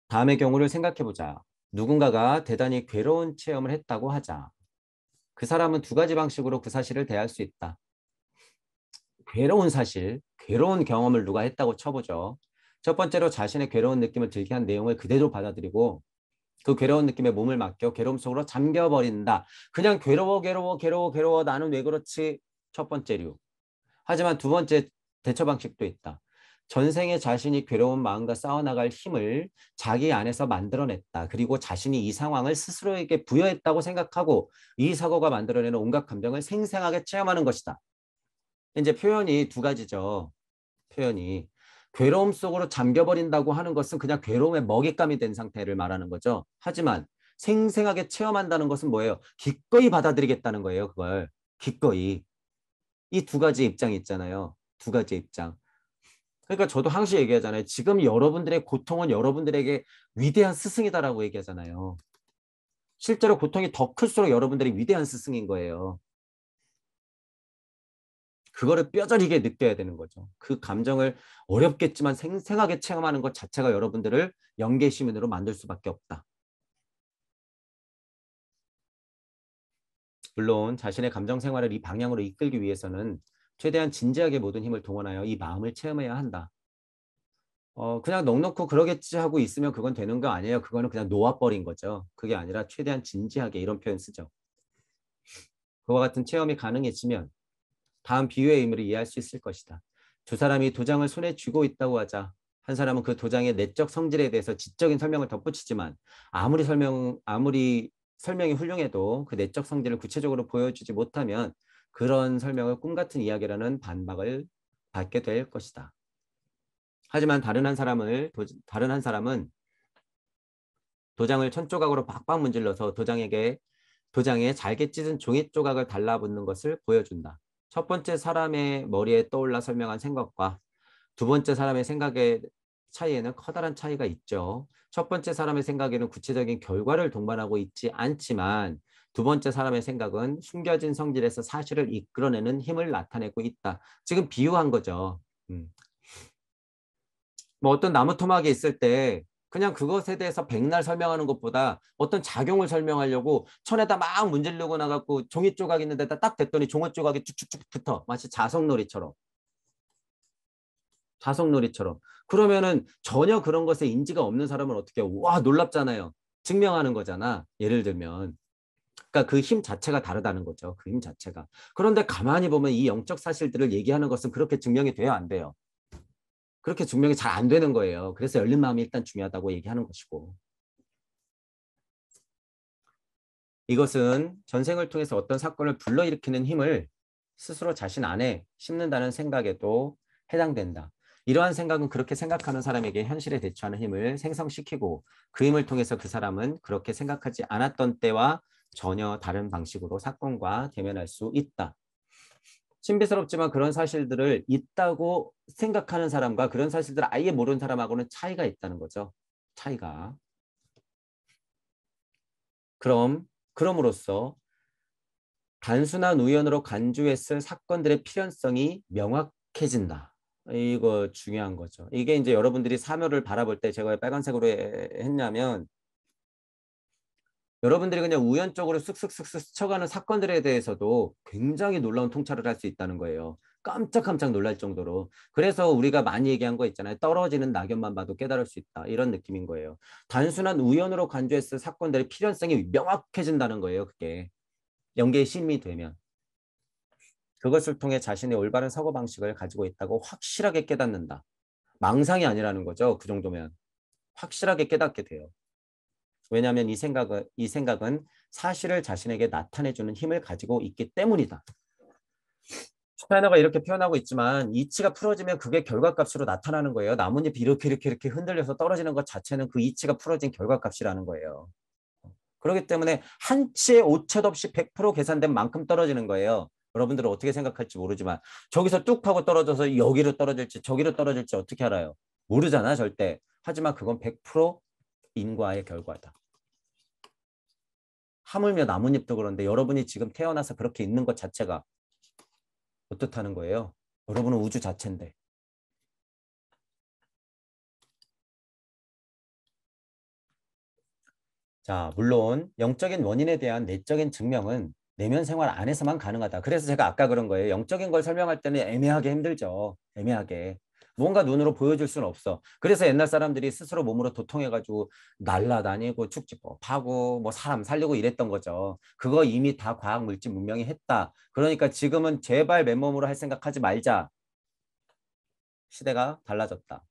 다음의 경우를 생각해보자. 누군가가 대단히 괴로운 체험을 했다고 하자. 그 사람은 두 가지 방식으로 그 사실을 대할 수 있다. 괴로운 사실, 괴로운 경험을 누가 했다고 쳐보죠. 첫 번째로 자신의 괴로운 느낌을 들게 한 내용을 그대로 받아들이고 그 괴로운 느낌에 몸을 맡겨 괴로움 속으로 잠겨버린다. 그냥 괴로워, 괴로워, 괴로워, 괴로워. 나는 왜 그렇지? 첫 번째류. 하지만 두 번째 대처 방식도 있다. 전생에 자신이 괴로운 마음과 싸워나갈 힘을 자기 안에서 만들어냈다. 그리고 자신이 이 상황을 스스로에게 부여했다고 생각하고 이 사고가 만들어내는 온갖 감정을 생생하게 체험하는 것이다. 이제 표현이 두 가지죠. 표현이. 괴로움 속으로 잠겨버린다고 하는 것은 그냥 괴로움의 먹잇감이 된 상태를 말하는 거죠. 하지만 생생하게 체험한다는 것은 뭐예요? 기꺼이 받아들이겠다는 거예요. 그걸. 기꺼이. 이 두 가지 입장이 있잖아요. 두 가지 입장. 그러니까 저도 항상 얘기하잖아요. 지금 여러분들의 고통은 여러분들에게 위대한 스승이다라고 얘기하잖아요. 실제로 고통이 더 클수록 여러분들이 위대한 스승인 거예요. 그거를 뼈저리게 느껴야 되는 거죠. 그 감정을 어렵겠지만 생생하게 체험하는 것 자체가 여러분들을 영계 시민으로 만들 수밖에 없다. 물론 자신의 감정 생활을 이 방향으로 이끌기 위해서는 최대한 진지하게 모든 힘을 동원하여 이 마음을 체험해야 한다. 그냥 넋놓고 그러겠지 하고 있으면 그건 되는 거 아니에요. 그거는 그냥 놓아버린 거죠. 그게 아니라 최대한 진지하게 이런 표현 쓰죠. 그와 같은 체험이 가능해지면 다음 비유의 의미를 이해할 수 있을 것이다. 두 사람이 도장을 손에 쥐고 있다고 하자. 한 사람은 그 도장의 내적 성질에 대해서 지적인 설명을 덧붙이지만 아무리 설명이 훌륭해도 그 내적 성질을 구체적으로 보여주지 못하면 그런 설명을 꿈 같은 이야기라는 반박을 받게 될 것이다. 하지만 다른 한 사람은 도장을 천조각으로 박박 문질러서 도장에 잘게 찢은 종이 조각을 달라붙는 것을 보여준다. 첫 번째 사람의 머리에 떠올라 설명한 생각과 두 번째 사람의 생각의 차이에는 커다란 차이가 있죠. 첫 번째 사람의 생각에는 구체적인 결과를 동반하고 있지 않지만 두 번째 사람의 생각은 숨겨진 성질에서 사실을 이끌어내는 힘을 나타내고 있다. 지금 비유한 거죠. 음. 뭐 어떤 나무 토막이 있을 때 그냥 그것에 대해서 백날 설명하는 것보다 어떤 작용을 설명하려고 천에다 막 문지르고 나갖고 종이 조각 있는 데다 딱 댔더니 종이 조각이 쭉쭉쭉 붙어. 마치 자석놀이처럼. 자석놀이처럼. 그러면은 전혀 그런 것에 인지가 없는 사람은 어떻게 해요? 와, 놀랍잖아요. 증명하는 거잖아. 예를 들면. 그러니까 그 힘 자체가 다르다는 거죠. 그 힘 자체가. 그런데 가만히 보면 이 영적 사실들을 얘기하는 것은 그렇게 증명이 돼요? 안 돼요? 그렇게 증명이 잘 안 되는 거예요. 그래서 열린 마음이 일단 중요하다고 얘기하는 것이고. 이것은 전생을 통해서 어떤 사건을 불러일으키는 힘을 스스로 자신 안에 심는다는 생각에도 해당된다. 이러한 생각은 그렇게 생각하는 사람에게 현실에 대처하는 힘을 생성시키고 그 힘을 통해서 그 사람은 그렇게 생각하지 않았던 때와 전혀 다른 방식으로 사건과 대면할 수 있다. 신비스럽지만 그런 사실들을 있다고 생각하는 사람과 그런 사실들을 아예 모르는 사람하고는 차이가 있다는 거죠. 차이가. 그럼으로써 단순한 우연으로 간주했을 사건들의 필연성이 명확해진다. 이거 중요한 거죠. 이게 이제 여러분들이 사묘를 바라볼 때 제가 왜 빨간색으로 했냐면 여러분들이 그냥 우연적으로 쓱쓱쓱쓱 스쳐가는 사건들에 대해서도 굉장히 놀라운 통찰을 할 수 있다는 거예요. 깜짝깜짝 놀랄 정도로. 그래서 우리가 많이 얘기한 거 있잖아요. 떨어지는 낙엽만 봐도 깨달을 수 있다. 이런 느낌인 거예요. 단순한 우연으로 간주했을 사건들의 필연성이 명확해진다는 거예요. 그게. 연계의 심이 되면. 그것을 통해 자신의 올바른 사고방식을 가지고 있다고 확실하게 깨닫는다. 망상이 아니라는 거죠. 그 정도면. 확실하게 깨닫게 돼요. 왜냐하면 이 생각은 사실을 자신에게 나타내주는 힘을 가지고 있기 때문이다. 슈타이너가 이렇게 표현하고 있지만 이치가 풀어지면 그게 결과값으로 나타나는 거예요. 나뭇잎이 이렇게 흔들려서 떨어지는 것 자체는 그 이치가 풀어진 결과값이라는 거예요. 그렇기 때문에 한 치의 오차도 없이 100% 계산된 만큼 떨어지는 거예요. 여러분들은 어떻게 생각할지 모르지만 저기서 뚝 하고 떨어져서 여기로 떨어질지 저기로 떨어질지 어떻게 알아요? 모르잖아 절대. 하지만 그건 100% 인과의 결과다. 하물며 나뭇잎도 그런데 여러분이 지금 태어나서 그렇게 있는 것 자체가 어떻다는 거예요? 여러분은 우주 자체인데. 자, 물론 영적인 원인에 대한 내적인 증명은 내면 생활 안에서만 가능하다. 그래서 제가 아까 그런 거예요. 영적인 걸 설명할 때는 애매하게 힘들죠. 애매하게. 뭔가 눈으로 보여줄 수는 없어. 그래서 옛날 사람들이 스스로 몸으로 도통해가지고 날라다니고 축지법 하고 뭐 사람 살리고 이랬던 거죠. 그거 이미 다 과학 물질 문명이 했다. 그러니까 지금은 제발 맨몸으로 할 생각하지 말자. 시대가 달라졌다.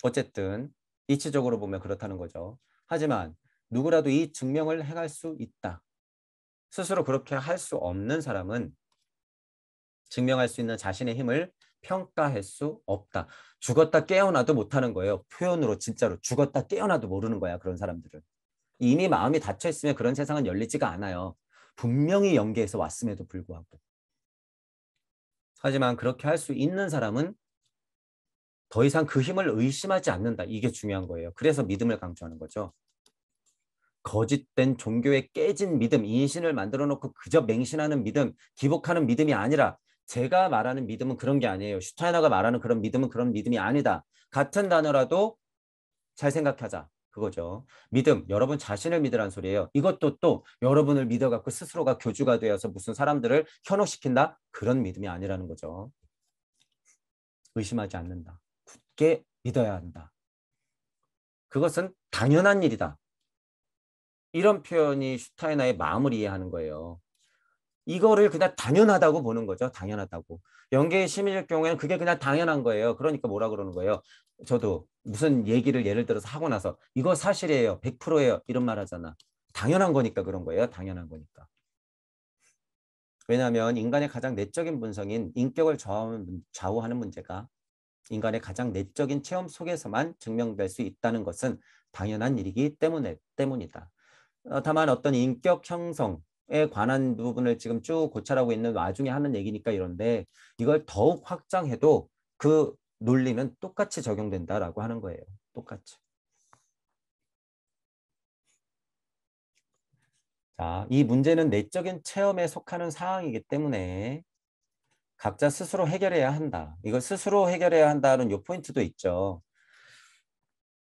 어쨌든 이치적으로 보면 그렇다는 거죠. 하지만 누구라도 이 증명을 행할 수 있다. 스스로 그렇게 할 수 없는 사람은 증명할 수 있는 자신의 힘을 평가할 수 없다. 죽었다 깨어나도 못하는 거예요. 표현으로 진짜로 죽었다 깨어나도 모르는 거야. 그런 사람들은. 이미 마음이 닫혀 있으면 그런 세상은 열리지가 않아요. 분명히 연계해서 왔음에도 불구하고. 하지만 그렇게 할 수 있는 사람은 더 이상 그 힘을 의심하지 않는다. 이게 중요한 거예요. 그래서 믿음을 강조하는 거죠. 거짓된 종교에 깨진 믿음, 인신을 만들어 놓고 그저 맹신하는 믿음, 기복하는 믿음이 아니라 제가 말하는 믿음은 그런 게 아니에요. 슈타이너가 말하는 그런 믿음은 그런 믿음이 아니다. 같은 단어라도 잘 생각하자. 그거죠. 믿음, 여러분 자신을 믿으라는 소리예요. 이것도 또 여러분을 믿어갖고 스스로가 교주가 되어서 무슨 사람들을 현혹시킨다? 그런 믿음이 아니라는 거죠. 의심하지 않는다. 굳게 믿어야 한다. 그것은 당연한 일이다. 이런 표현이 슈타이너의 마음을 이해하는 거예요. 이거를 그냥 당연하다고 보는 거죠. 당연하다고. 영계의 시민일 경우에는 그게 그냥 당연한 거예요. 그러니까 뭐라 그러는 거예요. 저도 무슨 얘기를 예를 들어서 하고 나서 이거 사실이에요. 100%예요. 이런 말 하잖아. 당연한 거니까 그런 거예요. 당연한 거니까. 왜냐하면 인간의 가장 내적인 본성인 인격을 좌우하는 문제가 인간의 가장 내적인 체험 속에서만 증명될 수 있다는 것은 당연한 일이기 때문이다. 다만 어떤 인격 형성에 관한 부분을 지금 쭉 고찰하고 있는 와중에 하는 얘기니까 이런데 이걸 더욱 확장해도 그 논리는 똑같이 적용된다라고 하는 거예요. 똑같이. 자, 이 문제는 내적인 체험에 속하는 사항이기 때문에 각자 스스로 해결해야 한다. 이걸 스스로 해결해야 한다는 요 포인트도 있죠.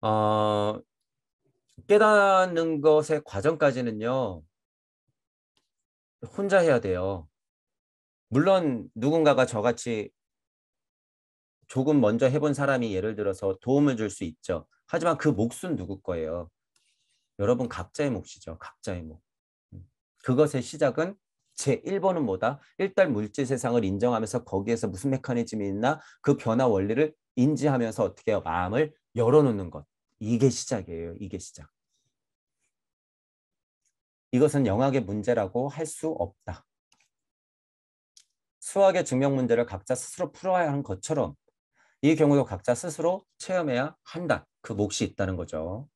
어, 깨닫는 것의 과정까지는요. 혼자 해야 돼요. 물론 누군가가 저같이 조금 먼저 해본 사람이 예를 들어서 도움을 줄 수 있죠. 하지만 그 몫은 누구 거예요? 여러분 각자의 몫이죠. 각자의 몫. 그것의 시작은 제1번은 뭐다? 일단 물질 세상을 인정하면서 거기에서 무슨 메커니즘이 있나? 그 변화 원리를 인지하면서 어떻게 해요? 마음을 열어놓는 것. 이게 시작이에요. 이게 시작. 이것은 영학의 문제라고 할 수 없다. 수학의 증명 문제를 각자 스스로 풀어야 하는 것처럼 이 경우도 각자 스스로 체험해야 한다. 그 몫이 있다는 거죠.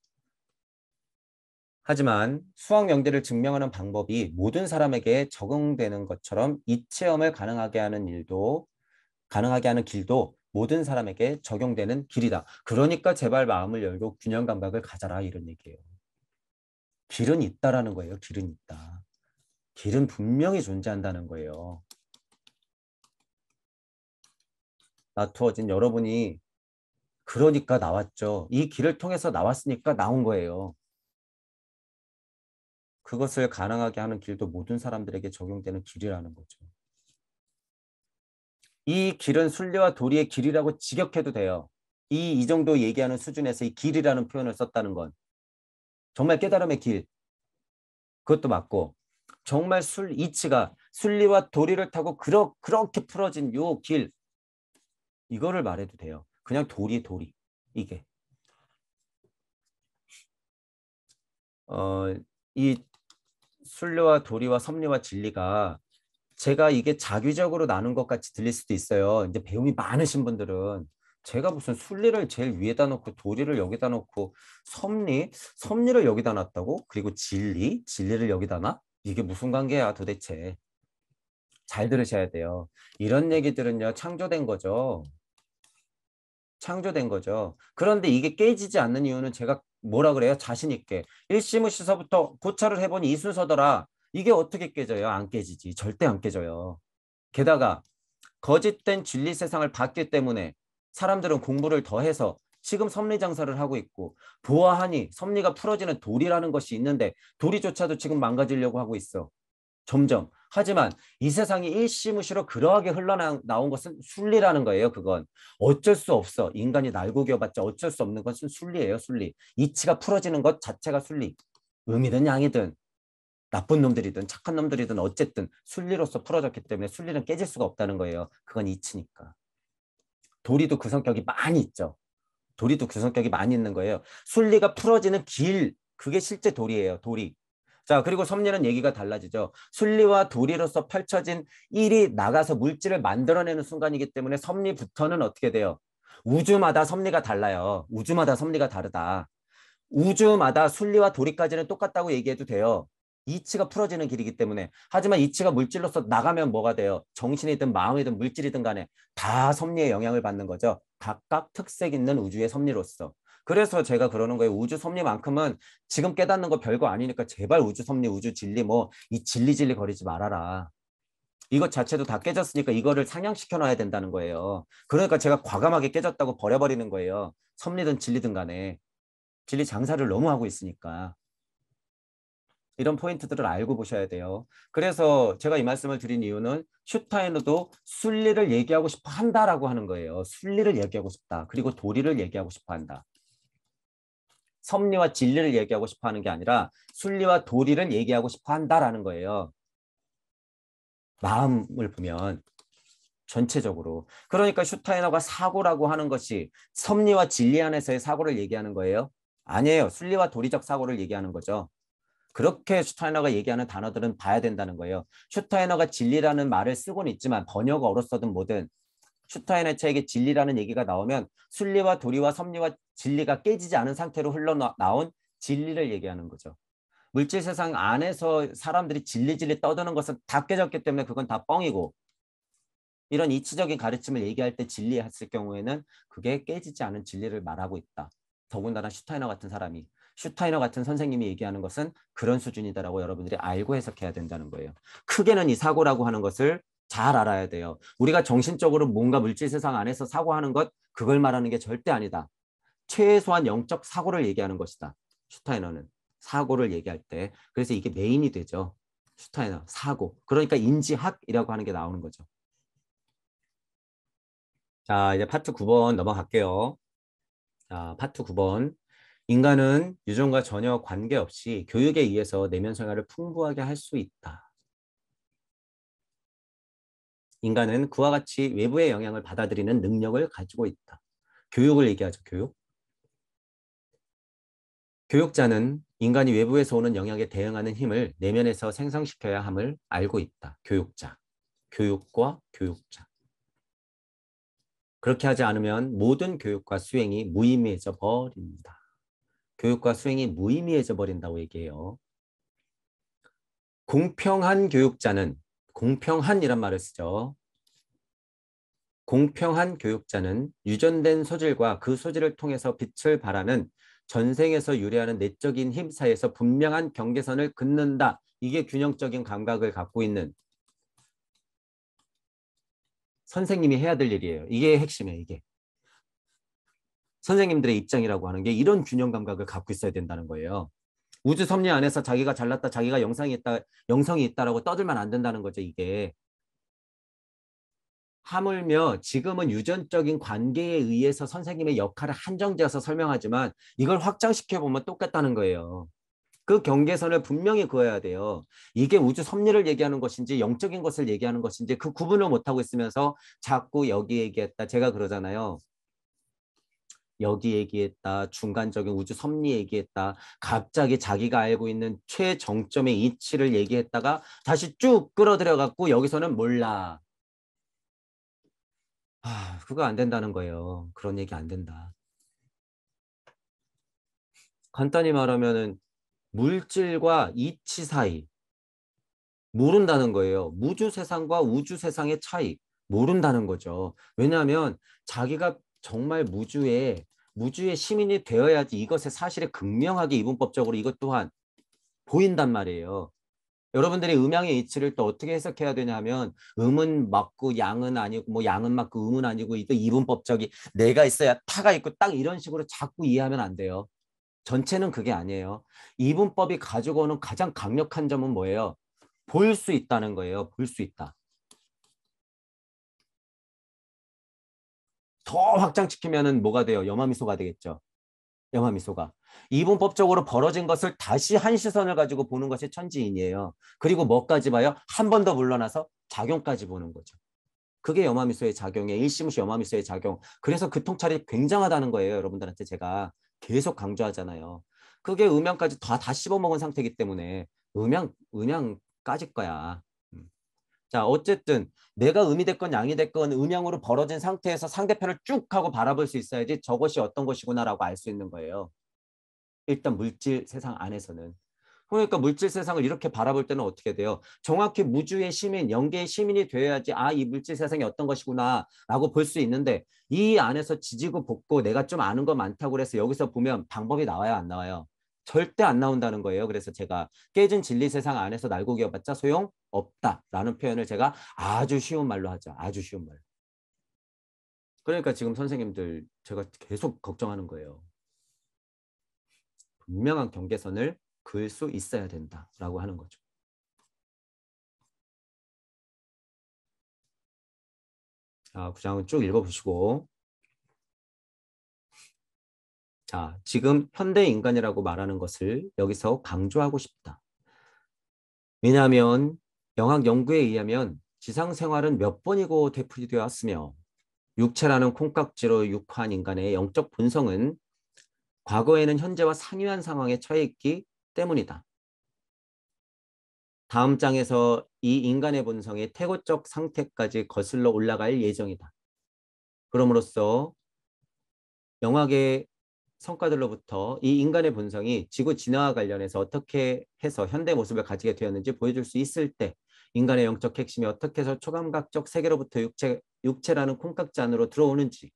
하지만 수학 명제를 증명하는 방법이 모든 사람에게 적용되는 것처럼 이 체험을 가능하게 하는 길도 모든 사람에게 적용되는 길이다. 그러니까 제발 마음을 열고 균형 감각을 가져라 이런 얘기예요. 길은 있다라는 거예요. 길은 있다. 길은 분명히 존재한다는 거예요. 나투어진 여러분이 그러니까 나왔죠. 이 길을 통해서 나왔으니까 나온 거예요. 그것을 가능하게 하는 길도 모든 사람들에게 적용되는 길이라는 거죠. 이 길은 순리와 도리의 길이라고 직역해도 돼요. 이 정도 얘기하는 수준에서 이 길이라는 표현을 썼다는 건 정말 깨달음의 길, 그것도 맞고 정말 이치가 순리와 도리를 타고 그렇게 풀어진 요 길, 이거를 말해도 돼요. 그냥 도리. 이게. 이 순리와 도리와 섭리와 진리가 제가 이게 자기적으로 나눈 것 같이 들릴 수도 있어요. 이제 배움이 많으신 분들은 제가 무슨 순리를 제일 위에다 놓고 도리를 여기다 놓고 섭리를 여기다 놨다고? 그리고 진리를 여기다 놔? 이게 무슨 관계야 도대체. 잘 들으셔야 돼요. 이런 얘기들은요 창조된 거죠. 창조된 거죠. 그런데 이게 깨지지 않는 이유는 제가 뭐라 그래요? 자신 있게. 일시무시서부터 고찰을 해보니 이 순서더라. 이게 어떻게 깨져요? 안 깨지지. 절대 안 깨져요. 게다가 거짓된 진리 세상을 봤기 때문에 사람들은 공부를 더 해서 지금 섭리 장사를 하고 있고 보아하니 섭리가 풀어지는 도리라는 것이 있는데 도리조차도 지금 망가지려고 하고 있어. 점점. 하지만 이 세상이 일시무시로 그러하게 흘러나온 것은 순리라는 거예요. 그건 어쩔 수 없어. 인간이 날고 기어봤자 어쩔 수 없는 것은 순리예요. 순리. 이치가 풀어지는 것 자체가 순리. 음이든 양이든 나쁜 놈들이든 착한 놈들이든 어쨌든 순리로서 풀어졌기 때문에 순리는 깨질 수가 없다는 거예요. 그건 이치니까. 도리도 그 성격이 많이 있죠. 도리도 그 성격이 많이 있는 거예요. 순리가 풀어지는 길, 그게 실제 도리예요. 도리. 자, 그리고 섭리는 얘기가 달라지죠. 순리와 도리로서 펼쳐진 일이 나가서 물질을 만들어내는 순간이기 때문에 섭리부터는 어떻게 돼요? 우주마다 섭리가 달라요. 우주마다 섭리가 다르다. 우주마다 순리와 도리까지는 똑같다고 얘기해도 돼요. 이치가 풀어지는 길이기 때문에. 하지만 이치가 물질로서 나가면 뭐가 돼요? 정신이든 마음이든 물질이든 간에 다 섭리의 영향을 받는 거죠. 각각 특색 있는 우주의 섭리로서. 그래서 제가 그러는 거예요. 우주 섭리만큼은 지금 깨닫는 거 별거 아니니까 제발 우주 섭리, 우주 진리 뭐 이 진리 거리지 말아라. 이것 자체도 다 깨졌으니까 이거를 상향시켜 놔야 된다는 거예요. 그러니까 제가 과감하게 깨졌다고 버려버리는 거예요. 섭리든 진리든 간에. 진리 장사를 너무 하고 있으니까. 이런 포인트들을 알고 보셔야 돼요. 그래서 제가 이 말씀을 드린 이유는 슈타이너도 순리를 얘기하고 싶어 한다라고 하는 거예요. 순리를 얘기하고 싶다. 그리고 도리를 얘기하고 싶어 한다. 섭리와 진리를 얘기하고 싶어 하는 게 아니라 순리와 도리를 얘기하고 싶어 한다라는 거예요. 마음을 보면 전체적으로. 그러니까 슈타이너가 사고라고 하는 것이 섭리와 진리 안에서의 사고를 얘기하는 거예요? 아니에요. 순리와 도리적 사고를 얘기하는 거죠. 그렇게 슈타이너가 얘기하는 단어들은 봐야 된다는 거예요. 슈타이너가 진리라는 말을 쓰고는 있지만 번역어로서든 뭐든 슈타이너 책에 진리라는 얘기가 나오면 순리와 도리와 섭리와 진리가 깨지지 않은 상태로 흘러나온 진리를 얘기하는 거죠. 물질 세상 안에서 사람들이 진리 떠드는 것은 다 깨졌기 때문에 그건 다 뻥이고 이런 이치적인 가르침을 얘기할 때 진리했을 경우에는 그게 깨지지 않은 진리를 말하고 있다. 더군다나 슈타이너 같은 사람이. 슈타이너 같은 선생님이 얘기하는 것은 그런 수준이다라고 여러분들이 알고 해석해야 된다는 거예요. 크게는 이 사고라고 하는 것을 잘 알아야 돼요. 우리가 정신적으로 뭔가 물질 세상 안에서 사고하는 것, 그걸 말하는 게 절대 아니다. 최소한 영적 사고를 얘기하는 것이다. 슈타이너는. 사고를 얘기할 때. 그래서 이게 메인이 되죠. 슈타이너, 사고. 그러니까 인지학이라고 하는 게 나오는 거죠. 자, 이제 파트 9번 넘어갈게요. 자, 파트 9번. 인간은 유전과 전혀 관계없이 교육에 의해서 내면 생활을 풍부하게 할 수 있다. 인간은 그와 같이 외부의 영향을 받아들이는 능력을 가지고 있다. 교육을 얘기하죠, 교육. 교육자는 인간이 외부에서 오는 영향에 대응하는 힘을 내면에서 생성시켜야 함을 알고 있다. 교육자. 교육과 교육자. 그렇게 하지 않으면 모든 교육과 수행이 무의미해져 버립니다. 교육과 수행이 무의미해져 버린다고 얘기해요. 공평한 교육자는 공평한이란 말을 쓰죠. 공평한 교육자는 유전된 소질과 그 소질을 통해서 빛을 발하는 전생에서 유래하는 내적인 힘 사이에서 분명한 경계선을 긋는다. 이게 균형적인 감각을 갖고 있는 선생님이 해야 될 일이에요. 이게 핵심이에요. 이게. 선생님들의 입장이라고 하는 게 이런 균형 감각을 갖고 있어야 된다는 거예요. 우주 섭리 안에서 자기가 잘났다, 자기가 영성이 있다라고 떠들면 안 된다는 거죠, 이게. 하물며 지금은 유전적인 관계에 의해서 선생님의 역할을 한정되어서 설명하지만 이걸 확장시켜 보면 똑같다는 거예요. 그 경계선을 분명히 그어야 돼요. 이게 우주 섭리를 얘기하는 것인지 영적인 것을 얘기하는 것인지 그 구분을 못하고 있으면서 자꾸 여기 얘기했다. 제가 그러잖아요. 여기 얘기했다. 중간적인 우주 섭리 얘기했다. 갑자기 자기가 알고 있는 최정점의 이치를 얘기했다가 다시 쭉 끌어들여 갖고 여기서는 몰라. 그거 안 된다는 거예요. 그런 얘기 안 된다. 간단히 말하면은 물질과 이치 사이 모른다는 거예요. 무주 세상과 우주 세상의 차이 모른다는 거죠. 왜냐하면 자기가 정말 무주의 시민이 되어야지 이것의 사실에 극명하게 이분법적으로 이것 또한 보인단 말이에요. 여러분들이 음양의 이치를 또 어떻게 해석해야 되냐면 음은 맞고 양은 아니고 뭐 양은 맞고 음은 아니고 또 이분법적이 내가 있어야 타가 있고 딱 이런 식으로 자꾸 이해하면 안 돼요. 전체는 그게 아니에요. 이분법이 가지고 오는 가장 강력한 점은 뭐예요? 볼 수 있다는 거예요. 볼 수 있다. 더 확장시키면은 뭐가 돼요? 염화미소가 되겠죠. 염화미소가. 이분법적으로 벌어진 것을 다시 한 시선을 가지고 보는 것이 천지인이에요. 그리고 뭐까지 봐요? 한 번 더 물러나서 작용까지 보는 거죠. 그게 염화미소의 작용이에요. 일시무시 염화미소의 작용. 그래서 그 통찰이 굉장하다는 거예요. 여러분들한테 제가 계속 강조하잖아요. 그게 음양까지 다 씹어먹은 상태이기 때문에 음양 까질 거야. 자, 어쨌든 내가 음이 됐건 양이 됐건 음양으로 벌어진 상태에서 상대편을 쭉 하고 바라볼 수 있어야지 저것이 어떤 것이구나라고 알 수 있는 거예요. 일단 물질 세상 안에서는. 그러니까 물질 세상을 이렇게 바라볼 때는 어떻게 돼요? 정확히 무주의 시민, 영계의 시민이 되어야지 아, 이 물질 세상이 어떤 것이구나 라고 볼 수 있는데 이 안에서 지지고 볶고 내가 좀 아는 거 많다고 그래서 여기서 보면 방법이 나와요, 안 나와요? 절대 안 나온다는 거예요. 그래서 제가 깨진 진리 세상 안에서 날고 기어봤자 소용없다라는 표현을 제가 아주 쉬운 말로 하죠. 아주 쉬운 말로. 그러니까 지금 선생님들 제가 계속 걱정하는 거예요. 분명한 경계선을 그을 수 있어야 된다라고 하는 거죠. 자, 구장은 쭉 읽어보시고 자, 지금 현대 인간이라고 말하는 것을 여기서 강조하고 싶다. 왜냐하면 영학 연구에 의하면 지상 생활은 몇 번이고 되풀이되어 왔으며 육체라는 콩깍지로 육화한 인간의 영적 본성은 과거에는 현재와 상이한 상황에 처해 있기 때문이다. 다음 장에서 이 인간의 본성의 태고적 상태까지 거슬러 올라갈 예정이다. 그럼으로써 영학의 성과들로부터 이 인간의 본성이 지구 진화와 관련해서 어떻게 해서 현대 모습을 가지게 되었는지 보여줄 수 있을 때 인간의 영적 핵심이 어떻게 해서 초감각적 세계로부터 육체라는 콩깍지 안으로 들어오는지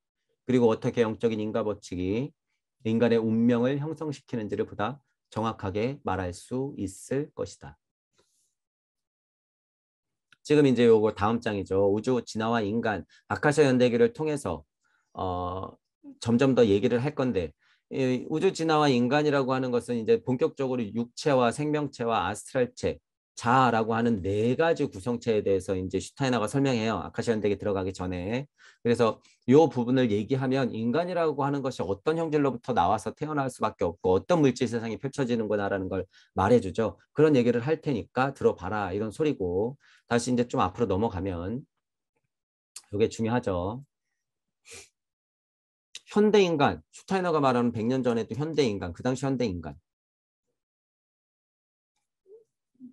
그리고 어떻게 영적인 인과 법칙이 인간의 운명을 형성시키는지를 보다 정확하게 말할 수 있을 것이다. 지금 이제 요거 다음 장이죠. 우주 진화와 인간, 아카시아 연대기를 통해서 점점 더 얘기를 할 건데 이 우주 진화와 인간이라고 하는 것은 이제 본격적으로 육체와 생명체와 아스트랄체, 자아라고 하는 네 가지 구성체에 대해서 이제 슈타이너가 설명해요. 아카시아 연대기 들어가기 전에. 그래서 이 부분을 얘기하면 인간이라고 하는 것이 어떤 형질로부터 나와서 태어날 수밖에 없고 어떤 물질 세상이 펼쳐지는구나라는 걸 말해주죠. 그런 얘기를 할 테니까 들어봐라 이런 소리고 다시 이제 좀 앞으로 넘어가면 이게 중요하죠. 현대인간, 슈타이너가 말하는 100년 전에도 현대인간, 그 당시 현대인간.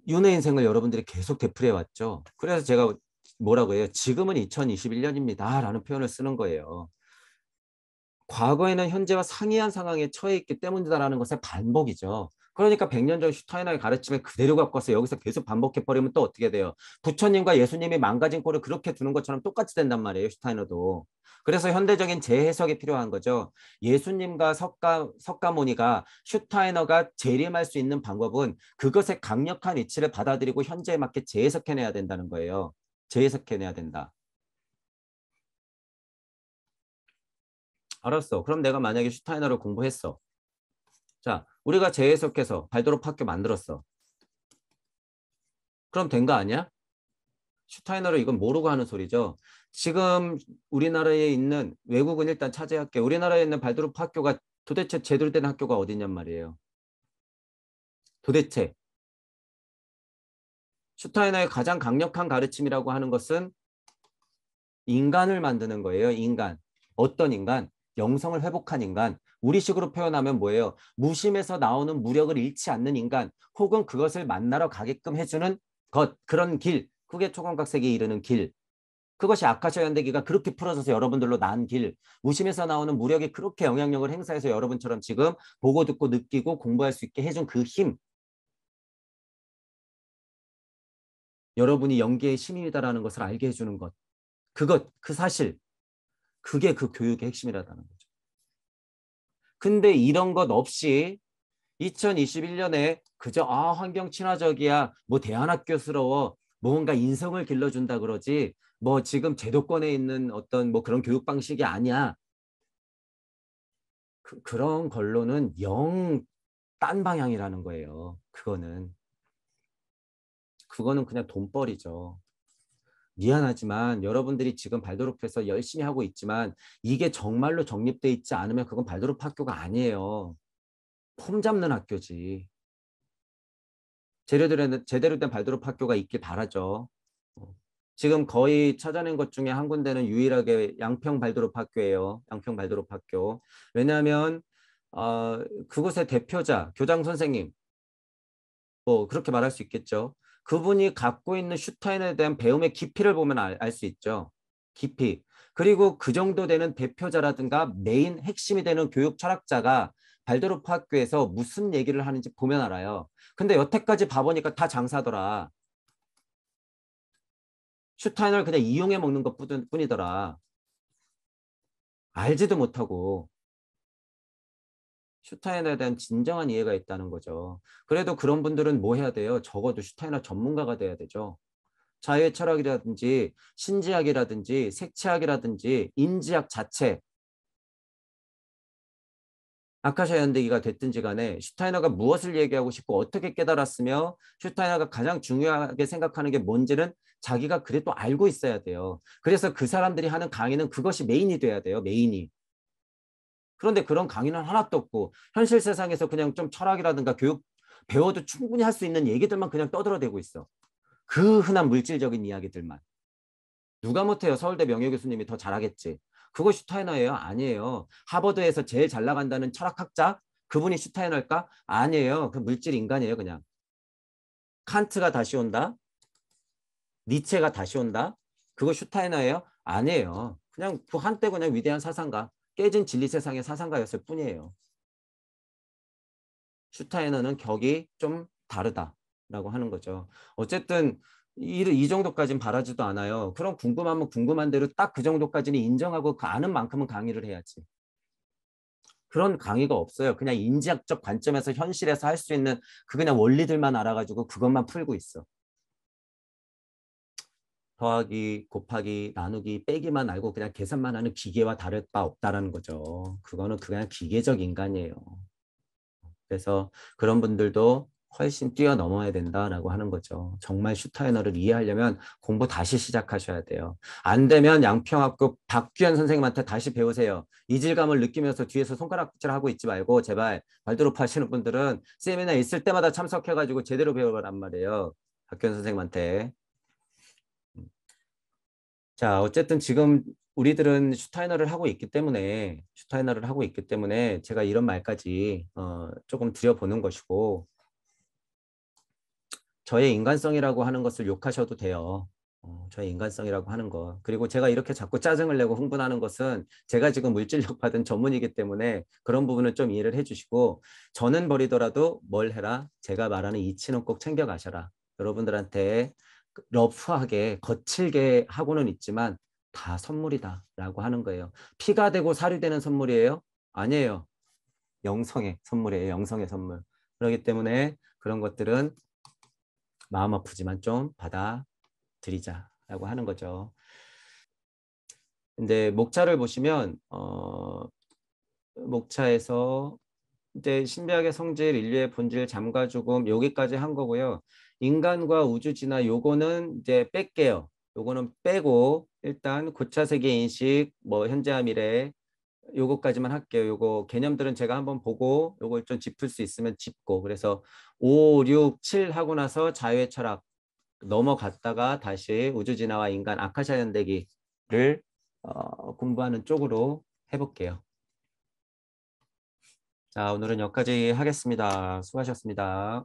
윤회 인생을 여러분들이 계속 되풀이해 왔죠. 그래서 제가 뭐라고 해요? 지금은 2021년입니다. 라는 표현을 쓰는 거예요. 과거에는 현재와 상이한 상황에 처해 있기 때문이다라는 것의 반복이죠. 그러니까 100년 전 슈타이너의 가르침을 그대로 갖고 와서 여기서 계속 반복해버리면 또 어떻게 돼요? 부처님과 예수님이 망가진 꼴을 그렇게 두는 것처럼 똑같이 된단 말이에요. 슈타이너도. 그래서 현대적인 재해석이 필요한 거죠. 예수님과 석가모니가 슈타이너가 재림할 수 있는 방법은 그것의 강력한 이치를 받아들이고 현재에 맞게 재해석해내야 된다는 거예요. 재해석해내야 된다. 알았어. 그럼 내가 만약에 슈타이너를 공부했어. 자, 우리가 재해석해서 발도록 학교 만들었어. 그럼 된 거 아니야? 슈타이너를 이건 모르고 하는 소리죠. 지금 우리나라에 있는 외국은 일단 차지할게. 우리나라에 있는 발도록 학교가 도대체 제대로 된 학교가 어디냔 말이에요. 도대체 슈타이너의 가장 강력한 가르침이라고 하는 것은 인간을 만드는 거예요. 인간. 어떤 인간? 영성을 회복한 인간. 우리식으로 표현하면 뭐예요? 무심에서 나오는 무력을 잃지 않는 인간 혹은 그것을 만나러 가게끔 해주는 것. 그런 길. 그게 초광각색에 이르는 길. 그것이 아카시아 연대기가 그렇게 풀어져서 여러분들로 난 길. 무심에서 나오는 무력이 그렇게 영향력을 행사해서 여러분처럼 지금 보고 듣고 느끼고 공부할 수 있게 해준 그 힘. 여러분이 영계의 시민이다라는 것을 알게 해주는 것. 그것, 그 사실. 그게 그 교육의 핵심이라는 거죠. 근데 이런 것 없이 2021년에 그저 환경 친화적이야, 뭐 대안학교스러워, 뭔가 인성을 길러준다 그러지, 뭐 지금 제도권에 있는 어떤 뭐 그런 교육 방식이 아니야. 그런 걸로는 영 딴 방향이라는 거예요. 그거는 그냥 돈벌이죠. 미안하지만 여러분들이 지금 발도록해서 열심히 하고 있지만 이게 정말로 정립돼 있지 않으면 그건 발도록 학교가 아니에요. 폼 잡는 학교지. 제대로 된 발도록 학교가 있길 바라죠. 어. 지금 거의 찾아낸 것 중에 한 군데는 유일하게 양평 발도록 학교예요. 양평 발도록 학교. 왜냐하면 그곳의 대표자, 교장 선생님, 뭐 그렇게 말할 수 있겠죠. 그분이 갖고 있는 슈타인에 대한 배움의 깊이를 보면 알 수 있죠. 깊이. 그리고 그 정도 되는 대표자라든가 메인 핵심이 되는 교육 철학자가 발도르프 학교에서 무슨 얘기를 하는지 보면 알아요. 근데 여태까지 봐보니까 다 장사더라. 슈타인을 그냥 이용해 먹는 것 뿐이더라. 알지도 못하고. 슈타인에 대한 진정한 이해가 있다는 거죠. 그래도 그런 분들은 뭐 해야 돼요? 적어도 슈타인화 전문가가 돼야 되죠. 자유의 철학이라든지 신지학이라든지 색채학이라든지 인지학 자체, 아카샤 연대기가 됐든지 간에 슈타이너가 무엇을 얘기하고 싶고 어떻게 깨달았으며 슈타이너가 가장 중요하게 생각하는 게 뭔지는 자기가 그래도 알고 있어야 돼요. 그래서 그 사람들이 하는 강의는 그것이 메인이 돼야 돼요. 메인이. 그런데 그런 강의는 하나도 없고 현실 세상에서 그냥 좀 철학이라든가 교육 배워도 충분히 할 수 있는 얘기들만 그냥 떠들어대고 있어. 그 흔한 물질적인 이야기들만. 누가 못해요? 서울대 명예교수님이 더 잘하겠지. 그거 슈타이너예요? 아니에요. 하버드에서 제일 잘 나간다는 철학학자? 그분이 슈타이너일까? 아니에요. 그 물질 인간이에요, 그냥. 칸트가 다시 온다? 니체가 다시 온다? 그거 슈타이너예요? 아니에요. 그냥 그 한때 그냥 위대한 사상가, 깨진 진리 세상의 사상가였을 뿐이에요. 슈타이너는 격이 좀 다르다라고 하는 거죠. 어쨌든 이 정도까지는 바라지도 않아요. 그럼 궁금하면 궁금한 대로 딱 그 정도까지는 인정하고 그 아는 만큼은 강의를 해야지. 그런 강의가 없어요. 그냥 인지학적 관점에서 현실에서 할 수 있는 그 그냥 원리들만 알아가지고 그것만 풀고 있어. 더하기, 곱하기, 나누기, 빼기만 알고 그냥 계산만 하는 기계와 다를 바 없다라는 거죠. 그거는 그냥 기계적 인간이에요. 그래서 그런 분들도 훨씬 뛰어넘어야 된다라고 하는 거죠. 정말 슈타이너를 이해하려면 공부 다시 시작하셔야 돼요. 안 되면 양평학교 박규현 선생님한테 다시 배우세요. 이질감을 느끼면서 뒤에서 손가락질하고 있지 말고 제발 발드로프 하시는 분들은 세미나 있을 때마다 참석해가지고 제대로 배우란 말이에요. 박규현 선생님한테. 자, 어쨌든 지금 우리들은 슈타이너를 하고 있기 때문에 제가 이런 말까지 조금 드려보는 것이고 저의 인간성이라고 하는 것을 욕하셔도 돼요. 저의 인간성이라고 하는 거. 그리고 제가 이렇게 자꾸 짜증을 내고 흥분하는 것은 제가 지금 물질력 받은 전문이기 때문에 그런 부분은 좀 이해를 해주시고 저는 버리더라도 뭘 해라? 제가 말하는 이치는 꼭 챙겨가셔라. 여러분들한테 러프하게 거칠게 하고는 있지만 다 선물이다 라고 하는 거예요. 피가 되고 살이 되는 선물이에요? 아니에요. 영성의 선물이에요. 영성의 선물. 그렇기 때문에 그런 것들은 마음 아프지만 좀 받아들이자라고 하는 거죠. 근데 목차를 보시면 목차에서 이제 신비학의 성질, 인류의 본질, 잠과 죽음 여기까지 한 거고요. 인간과 우주 진화 요거는 이제 뺄게요. 요거는 빼고 일단 고차 세계 인식, 뭐 현재와 미래 요거까지만 할게요. 요거 개념들은 제가 한번 보고 요걸 좀 짚을 수 있으면 짚고 그래서 5, 6, 7 하고 나서 자유의 철학 넘어갔다가 다시 우주 진화와 인간 아카샤 연대기를 공부하는 쪽으로 해볼게요. 자, 오늘은 여기까지 하겠습니다. 수고하셨습니다.